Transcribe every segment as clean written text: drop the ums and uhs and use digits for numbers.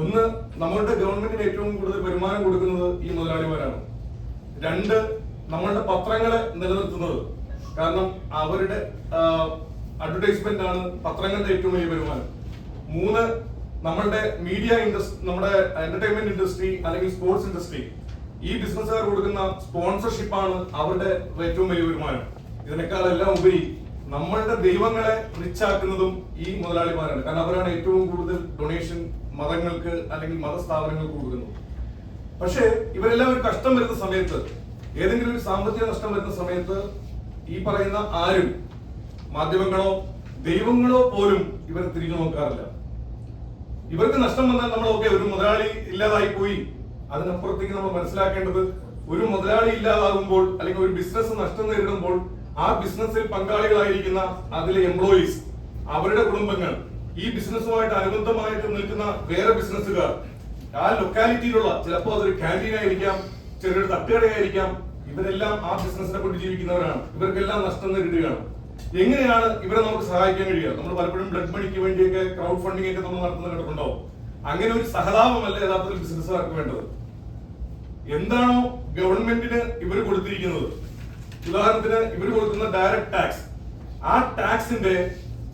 ഒന്ന്, നമ്മളുടെ ഗവൺമെന്റിന് ഏറ്റവും കൂടുതൽ വരുമാനം കൊടുക്കുന്നത് ഈ മുതലാളിമാരാണ്. രണ്ട്, നമ്മളുടെ പത്രങ്ങളെ നിലനിർത്തുന്നത്. കാരണം അവരുടെ അഡ്വർടൈസ്മെന്റ് ആണ് പത്രങ്ങളുടെ ഏറ്റവും വലിയ വരുമാനം. മൂന്ന്, നമ്മളുടെ മീഡിയ ഇൻഡസ്ട്രി, നമ്മുടെ എന്റർടൈൻമെന്റ് ഇൻഡസ്ട്രി അല്ലെങ്കിൽ സ്പോർട്സ് ഇൻഡസ്ട്രി, ഈ ബിസിനസ്സുകാർ കൊടുക്കുന്ന സ്പോൺസർഷിപ്പ് ആണ് അവരുടെ ഏറ്റവും വലിയ വരുമാനം. ഇതിനേക്കാളെല്ലാം ഉപരി നമ്മളുടെ ദൈവങ്ങളെ റിച്ച് ആക്കുന്നതും ഈ മുതലാളിമാരാണ്. കാരണം അവരാണ് ഏറ്റവും കൂടുതൽ ഡൊണേഷൻ മതങ്ങൾക്ക് അല്ലെങ്കിൽ മതസ്ഥാപനങ്ങൾക്ക് കൊടുക്കുന്നത്. പക്ഷേ ഇവരെല്ലാം ഒരു കഷ്ടം വരുന്ന സമയത്ത്, ഏതെങ്കിലും ഒരു സാമ്പത്തിക നഷ്ടം വരുന്ന സമയത്ത് ഈ പറയുന്ന ആരും, മാധ്യമങ്ങളോ ദൈവങ്ങളോ പോലും ഇവരെ തിരിഞ്ഞു നോക്കാറില്ല. ഇവർക്ക് നഷ്ടം വന്നാൽ നമ്മൾ ഒരു മുതലാളി ഇല്ലാതായി പോയി. അതിനപ്പുറത്തേക്ക് നമ്മൾ മനസ്സിലാക്കേണ്ടത്, ഒരു മുതലാളി ഇല്ലാതാകുമ്പോൾ അല്ലെങ്കിൽ ഒരു ബിസിനസ് നഷ്ടം നേരിടുമ്പോൾ ആ ബിസിനസ്സിൽ പങ്കാളികളായിരിക്കുന്ന അതിലെ എംപ്ലോയീസ്, അവരുടെ കുടുംബങ്ങൾ, ഈ ബിസിനസ്സുമായിട്ട് അനുബന്ധമായിട്ട് നിൽക്കുന്ന വേറെ ബിസിനസ്സുകാർ, ആ ലൊക്കാലിറ്റിയിലുള്ള, ചിലപ്പോൾ അതൊരു ക്യാൻറ്റീൻ ആയിരിക്കാം, ചെറിയൊരു തട്ടുകടയായിരിക്കാം, ഇവരെല്ലാം ആ ബിസിനസിനെ കൊണ്ട് ജീവിക്കുന്നവരാണ്. ഇവർക്കെല്ലാം നഷ്ടം നേരിടുകയാണ്. എങ്ങനെയാണ് ഇവരെ നമുക്ക് സഹായിക്കാൻ കഴിയുക? നമ്മൾ പലപ്പോഴും ബ്ലഡ് മണിക്ക് വേണ്ടിയൊക്കെ ക്രൗഡ് ഫണ്ടിങ് ഒക്കെ നമ്മൾ നടത്തുന്ന കണ്ടിട്ടുണ്ടാവും. അങ്ങനെ ഒരു സഹതാപമല്ല യഥാർത്ഥത്തിൽ ബിസിനസ്സുകാർക്ക് വേണ്ടത്. എന്താണോ ഗവൺമെന്റിന് ഇവർ കൊടുത്തിരിക്കുന്നത്, ഉദാഹരണത്തിന് ഇവർ കൊടുക്കുന്ന ഡയറക്ട് ടാക്സ്, ആ ടാക്സിന്റെ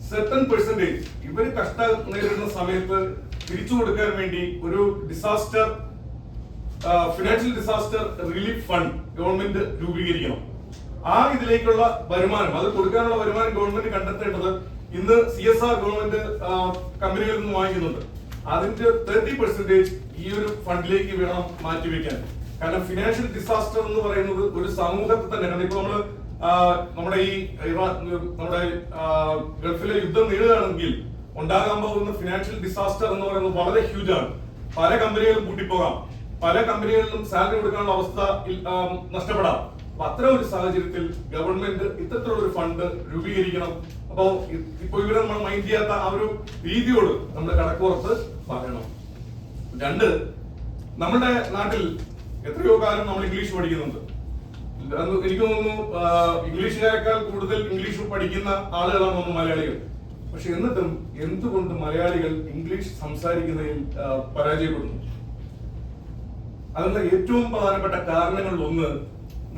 സെർട്ടൻ പെർസെന്റേജ് ഇവർ കഷ്ടം നേരിടുന്ന സമയത്ത് തിരിച്ചു കൊടുക്കാൻ വേണ്ടി ഒരു disaster financial disaster relief fund government രൂപീകരിക്കണം. ആ ഇതിലേക്കുള്ള വരുമാനം, അത് കൊടുക്കാനുള്ള വരുമാനം ഗവൺമെന്റ് കണ്ടെത്തേണ്ടത് ഇന്ന് CSR ഗവൺമെന്റ് കമ്പനികളിൽ നിന്ന് വാങ്ങിക്കുന്നുണ്ട്. അതിന്റെ 30% ഈ ഒരു ഫണ്ടിലേക്ക് വേണം മാറ്റിവെക്കാൻ. കാരണം ഫിനാൻഷ്യൽ ഡിസാസ്റ്റർ എന്ന് പറയുന്നത് ഒരു സമൂഹത്തെ തന്നെ, കാരണം ഇപ്പൊ നമ്മുടെ ഗൾഫിലെ യുദ്ധം നേടുകയാണെങ്കിൽ ഉണ്ടാകാൻ പോകുന്ന ഫിനാൻഷ്യൽ ഡിസാസ്റ്റർ എന്ന് പറയുന്നത് വളരെ ഹ്യൂജ് ആണ്. പല കമ്പനികളും പൂട്ടിപ്പോകാം, പല കമ്പനികളിലും സാലറി കൊടുക്കാനുള്ള അവസ്ഥ നഷ്ടപ്പെടാം. അപ്പൊ അത്തരം ഒരു സാഹചര്യത്തിൽ ഗവൺമെന്റ് ഇത്തരത്തിലുള്ള ഒരു ഫണ്ട് രൂപീകരിക്കണം. അപ്പോ ഇപ്പൊ ഇവിടെ നമ്മൾ മൈൻഡ് ചെയ്യാത്ത ആ ഒരു രീതിയോട് നമ്മൾ കടക്കുറത്ത് പറയണം. രണ്ട്, നമ്മുടെ നാട്ടിൽ എത്രയോ കാലം നമ്മൾ ഇംഗ്ലീഷ് പഠിക്കുന്നുണ്ട്. എനിക്ക് തോന്നുന്നു ഇംഗ്ലീഷുകാരെക്കാൾ കൂടുതൽ ഇംഗ്ലീഷ് പഠിക്കുന്ന ആളുകളാണ് നമ്മൾ മലയാളികൾ. പക്ഷെ എന്നിട്ടും എന്തുകൊണ്ട് മലയാളികൾ ഇംഗ്ലീഷ് സംസാരിക്കുന്നതിൽ പരാജയപ്പെടുന്നു? അതിനുള്ള ഏറ്റവും പ്രധാനപ്പെട്ട കാരണങ്ങളിൽ ഒന്ന്,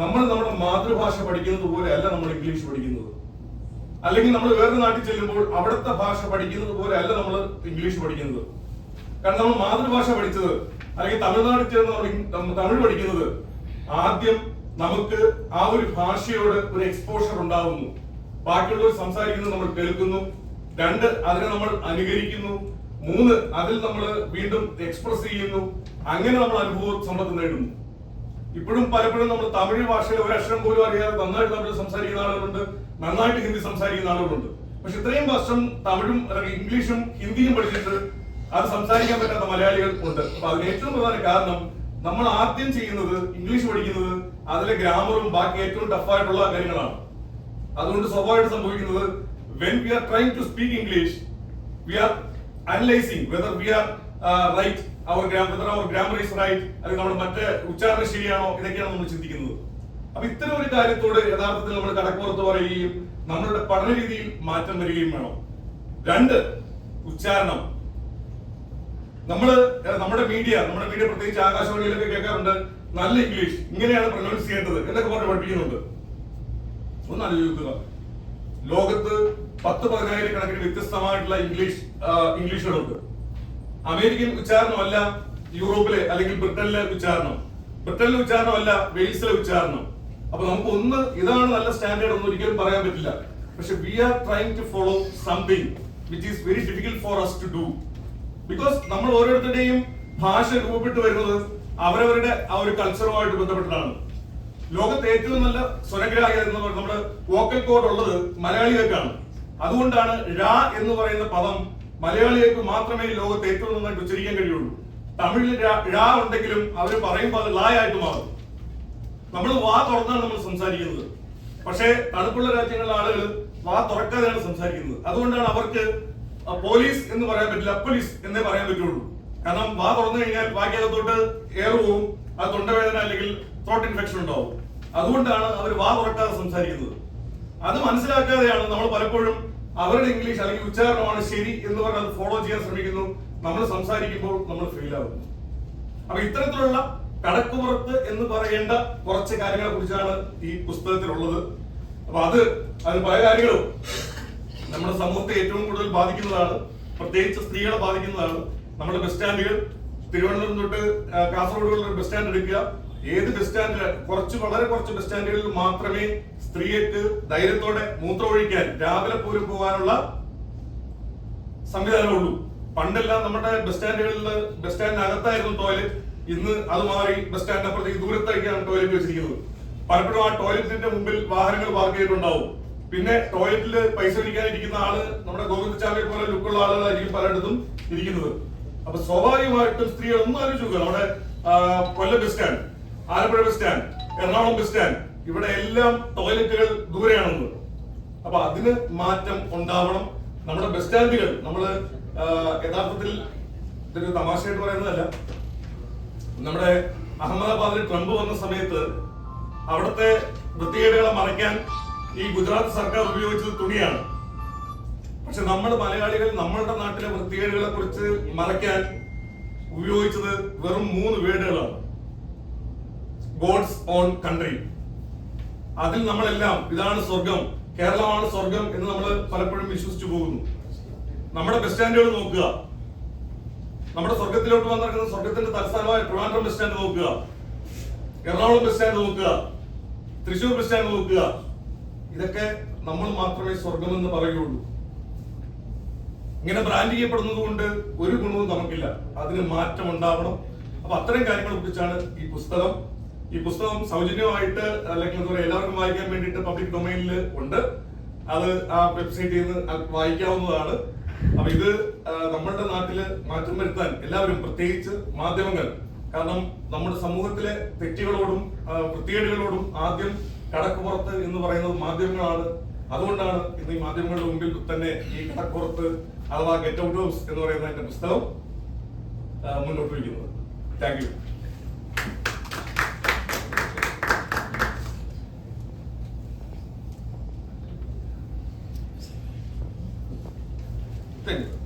നമ്മൾ നമ്മുടെ മാതൃഭാഷ പഠിക്കുന്നത് പോലെ അല്ല നമ്മൾ ഇംഗ്ലീഷ് പഠിക്കുന്നത്. അല്ലെങ്കിൽ നമ്മൾ വേറൊരു നാട്ടിൽ ചെല്ലുമ്പോൾ അവിടുത്തെ ഭാഷ പഠിക്കുന്നത് പോലെ അല്ല നമ്മൾ ഇംഗ്ലീഷ് പഠിക്കുന്നത്. കാരണം നമ്മൾ മാതൃഭാഷ പഠിച്ചത്, അല്ലെങ്കിൽ തമിഴ്നാട്ടിൽ ചേർന്ന് നമ്മൾ തമിഴ് പഠിക്കുന്നത്, ആദ്യം നമുക്ക് ആ ഒരു ഭാഷയോട് ഒരു എക്സ്പോഷർ ഉണ്ടാകുന്നു. ബാക്കിയുള്ളവർ സംസാരിക്കുന്നത് നമ്മൾ കേൾക്കുന്നു. രണ്ട്, അതിനെ നമ്മൾ അനുകരിക്കുന്നു. മൂന്ന്, അതിൽ നമ്മൾ വീണ്ടും എക്സ്പ്രസ് ചെയ്യുന്നു. അങ്ങനെ നമ്മൾ അനുഭവ സമ്പത്ത് നേടുന്നു. ഇപ്പോഴും പലപ്പോഴും നമ്മൾ തമിഴ് ഭാഷയിൽ ഒരു അക്ഷരം പോലും അറിയാതെ നന്നായിട്ട് തമിഴ് സംസാരിക്കുന്ന ആളുകളുണ്ട്, നന്നായിട്ട് ഹിന്ദി സംസാരിക്കുന്ന ആളുകളുണ്ട്. പക്ഷെ ഇത്രയും വർഷം തമിഴും അല്ലെങ്കിൽ ഇംഗ്ലീഷും ഹിന്ദിയും പഠിച്ചിട്ട് അത് സംസാരിക്കാൻ പറ്റാത്ത മലയാളികൾ ഉണ്ട്. അപ്പൊ അതിന് ഏറ്റവും പ്രധാന കാരണം, നമ്മൾ ആദ്യം ചെയ്യുന്നത് ഇംഗ്ലീഷ് പഠിക്കുന്നത് അതിലെ ഗ്രാമറും ബാക്കി ഏറ്റവും ടഫായിട്ടുള്ള കാര്യങ്ങളാണ്. അതുകൊണ്ട് സ്വാഭാവികമായിട്ട് സംഭവിക്കുന്നത്, when we are trying to speak English, we are analyzing whether we are right, whether our grammar is right, അല്ലെങ്കിൽ നമ്മുടെ മറ്റേ ഉച്ചാരണം ശരിയാണോ, ഇതൊക്കെയാണ് നമ്മൾ ചിന്തിക്കുന്നത്. അപ്പൊ ഇത്തരം ഒരു കാര്യത്തോട് യഥാർത്ഥത്തിൽ നമ്മൾ കടക്കുറത്ത് പറയുകയും നമ്മളുടെ പഠന രീതിയിൽ മാറ്റം വരികയും വേണം. രണ്ട്, ഉച്ചാരണം. നമ്മുടെ മീഡിയ പ്രത്യേകിച്ച് ആകാശവാണിയിലൊക്കെ കേൾക്കാറുണ്ട്, നല്ല ഇംഗ്ലീഷ് ഇങ്ങനെയാണ് പ്രൊനൗൺസ് ചെയ്യേണ്ടത് എന്നൊക്കെ പറഞ്ഞ് പഠിപ്പിക്കുന്നുണ്ട്. ഒന്ന് ആലോചിക്കുക, ലോകത്ത് 10,000 കണക്കിന് വ്യത്യസ്തമായിട്ടുള്ള ഇംഗ്ലീഷുകളുണ്ട്. അമേരിക്കൻ ഉച്ചാരണമല്ല യൂറോപ്പിലെ അല്ലെങ്കിൽ ബ്രിട്ടനിലെ ഉച്ചാരണം, ബ്രിട്ടനിലെ ഉച്ചാരണമല്ല വെയിൽസിലെ ഉച്ചാരണം. അപ്പൊ നമുക്ക് ഒന്ന് ഇതാണ് നല്ല സ്റ്റാൻഡേർഡ് ഒന്നും ഒരിക്കലും പറയാൻ പറ്റില്ല. പക്ഷെ we are trying to follow something which is very difficult for us to do. Because നമ്മൾ ഓരോരുത്തരുടെയും ഭാഷ രൂപപ്പെട്ടു വരുന്നത് അവരവരുടെ ആ ഒരു കൾച്ചറുമായിട്ട് ബന്ധപ്പെട്ടിട്ടാണ്. ലോകത്തെ ഏറ്റവും നല്ല സ്വരഗ്രാഹി നമ്മുടെ വോക്കൽ കോഡ് ഉള്ളത് മലയാളികൾക്കാണ്. അതുകൊണ്ടാണ് ഴ എന്ന് പറയുന്ന പദം മലയാളികൾക്ക് മാത്രമേ ലോകത്ത് ഏറ്റവും നന്നായിട്ട് ഉച്ചരിക്കാൻ കഴിയുള്ളൂ. തമിഴിൽ ഴ ഉണ്ടെങ്കിലും അവർ പറയുമ്പോൾ അത് ള ആയിട്ട് മാറും. നമ്മൾ വാ തുറന്നാണ് നമ്മൾ സംസാരിക്കുന്നത്. പക്ഷേ തണുപ്പുള്ള രാജ്യങ്ങളിലെ ആളുകൾ വാ തുറക്കാതെയാണ് സംസാരിക്കുന്നത്. അതുകൊണ്ടാണ് അവർക്ക് പോലീസ് എന്ന് പറയാൻ പറ്റില്ല, പോലീസ് എന്നേ പറയാൻ പറ്റുള്ളൂ. കാരണം വാ തുറന്നു കഴിഞ്ഞാൽ വാക്കകത്തോട്ട് എയർ പോവും, അത് തൊണ്ടവേദന അല്ലെങ്കിൽ ത്രോട്ട് ഇൻഫെക്ഷൻ ഉണ്ടാവും. അതുകൊണ്ടാണ് അവർ വാ തുറക്കാതെ സംസാരിക്കുന്നത്. അത് മനസ്സിലാക്കാതെയാണ് നമ്മൾ പലപ്പോഴും അവരുടെ ഇംഗ്ലീഷ് അല്ലെങ്കിൽ ഉച്ചാരണമാണ് ശരി എന്ന് പറഞ്ഞ് അത് ഫോളോ ചെയ്യാൻ ശ്രമിക്കുന്നു. നമ്മൾ സംസാരിക്കുമ്പോൾ നമ്മൾ ഫീൽ ആവുന്നു. അപ്പൊ ഇത്തരത്തിലുള്ള കടക്കുപുറത്ത് എന്ന് പറയേണ്ട കുറച്ച് കാര്യങ്ങളെ കുറിച്ചാണ് ഈ പുസ്തകത്തിലുള്ളത്. അപ്പൊ അത് പല കാര്യങ്ങളും നമ്മുടെ സമൂഹത്തെ ഏറ്റവും കൂടുതൽ ബാധിക്കുന്നതാണ്, പ്രത്യേകിച്ച് സ്ത്രീകളെ ബാധിക്കുന്നതാണ്. നമ്മുടെ ബസ് സ്റ്റാൻഡുകൾ, തിരുവനന്തപുരം തൊട്ട് കാസർഗോഡുള്ള ബസ് സ്റ്റാൻഡ് എടുക്കുക, ഏത് ബസ് സ്റ്റാൻഡിൽ വളരെ കുറച്ച് ബസ് സ്റ്റാൻഡുകളിൽ മാത്രമേ സ്ത്രീകൾക്ക് ധൈര്യത്തോടെ മൂത്രമൊഴിക്കാൻ രാവിലെ പോലും പോകാനുള്ള സംവിധാനമുള്ളൂ. പണ്ടെല്ലാം നമ്മുടെ ബസ് സ്റ്റാൻഡിനകത്തായിരുന്നു ടോയ്ലറ്റ്. ഇന്ന് അത് മാറി ബസ് സ്റ്റാൻഡിന് അപ്പുറത്തേക്ക് ദൂരത്തേക്കാണ് ടോയ്ലറ്റ് വെച്ചിരിക്കുന്നത്. പലപ്പോഴും ആ ടോയ്ലറ്റിന്റെ മുമ്പിൽ വാഹനങ്ങൾ പാർക്ക് ചെയ്തിട്ടുണ്ടാവും. പിന്നെ ടോയ്ലറ്റിൽ പൈസ ഒഴിക്കാനിരിക്കുന്ന ആള് നമ്മുടെ ഗോവിന്ദചാമിയെ പോലെ ലുക്കുള്ള ആളുകളായിരിക്കും പലയിടത്തും ഇരിക്കുന്നത്. അപ്പൊ സ്വാഭാവികമായിട്ടും സ്ത്രീകൾ ഒന്നും ആലോചിക്കുക, നമ്മുടെ Kollam bus stand, Alappuzha bus stand, Ernakulam bus stand, ഇവിടെ എല്ലാം ടോയ്ലറ്റുകൾ ദൂരെയാണെന്ന്. അപ്പൊ അതിന് മാറ്റം ഉണ്ടാവണം. നമ്മുടെ ബസ് സ്റ്റാൻഡുകൾ നമ്മള് യഥാർത്ഥത്തിൽ ഇതൊരു തമാശയായിട്ട് പറയുന്നതല്ല. നമ്മുടെ അഹമ്മദാബാദിൽ ട്രംപ് വന്ന സമയത്ത് അവിടുത്തെ വൃത്തികേടുകളെ മറയ്ക്കാൻ ഈ ഗുജറാത്ത് സർക്കാർ ഉപയോഗിച്ചത് തുണിയാണ്. പക്ഷെ നമ്മൾ മലയാളികൾ നമ്മളുടെ നാട്ടിലെ വൃത്തികേടുകളെ കുറിച്ച് മറയ്ക്കാൻ ഉപയോഗിച്ചത് വെറും 3 വേർഡുകളാണ്. God's own country. അതിൽ നമ്മളെല്ലാം ഇതാണ് സ്വർഗം, കേരളമാണ് സ്വർഗം എന്ന് നമ്മൾ പലപ്പോഴും വിശ്വസിച്ചു പോകുന്നു. നമ്മുടെ ബസ് സ്റ്റാൻഡുകൾ നോക്കുക, നമ്മുടെ സ്വർഗത്തിലോട്ട് വന്നിരിക്കുന്ന സ്വർഗത്തിന്റെ തലസ്ഥാനമായ ട്രിവാൻഡ്രം ബസ് സ്റ്റാൻഡ് നോക്കുക, എറണാകുളം ബസ് സ്റ്റാൻഡ് നോക്കുക, തൃശൂർ ബസ് സ്റ്റാൻഡ് നോക്കുക. ഇതൊക്കെ നമ്മൾ മാത്രമേ സ്വർഗമെന്ന് പറയുകയുള്ളൂ. ഇങ്ങനെ ബ്രാൻഡ് ചെയ്യപ്പെടുന്നത് കൊണ്ട് ഒരു ഗുണവും നമുക്കില്ല. അതിന് മാറ്റം ഉണ്ടാവണം. അപ്പൊ അത്തരം കാര്യങ്ങളെ കുറിച്ചാണ് ഈ പുസ്തകം. ഈ പുസ്തകം സൗജന്യമായിട്ട് അല്ലെങ്കിൽ എന്താ പറയുക എല്ലാവർക്കും വായിക്കാൻ വേണ്ടിയിട്ട് പബ്ലിക് ഡൊമൈനിൽ ഉണ്ട്. അത് ആ വെബ്സൈറ്റിൽ നിന്ന് വായിക്കാവുന്നതാണ്. അപ്പൊ ഇത് നമ്മളുടെ നാട്ടില് മാറ്റം വരുത്താൻ എല്ലാവരും, പ്രത്യേകിച്ച് മാധ്യമങ്ങൾ, കാരണം നമ്മുടെ സമൂഹത്തിലെ തെറ്റുകളോടും വൃത്തികേടുകളോടും ആദ്യം കടക്കുപുറത്ത് എന്ന് പറയുന്നത് മാധ്യമങ്ങളാണ്. അതുകൊണ്ടാണ് ഇന്ന് ഈ മാധ്യമങ്ങളുടെ മുമ്പിൽ തന്നെ ഈ കടക്കുപുറത്ത് അഥവാ ഗെറ്റ് ഔട്ട് ഹൗസ് എന്ന് പറയുന്ന എന്റെ പുസ്തകം മുന്നോട്ട് വയ്ക്കുന്നത്. Thank you. Thank you.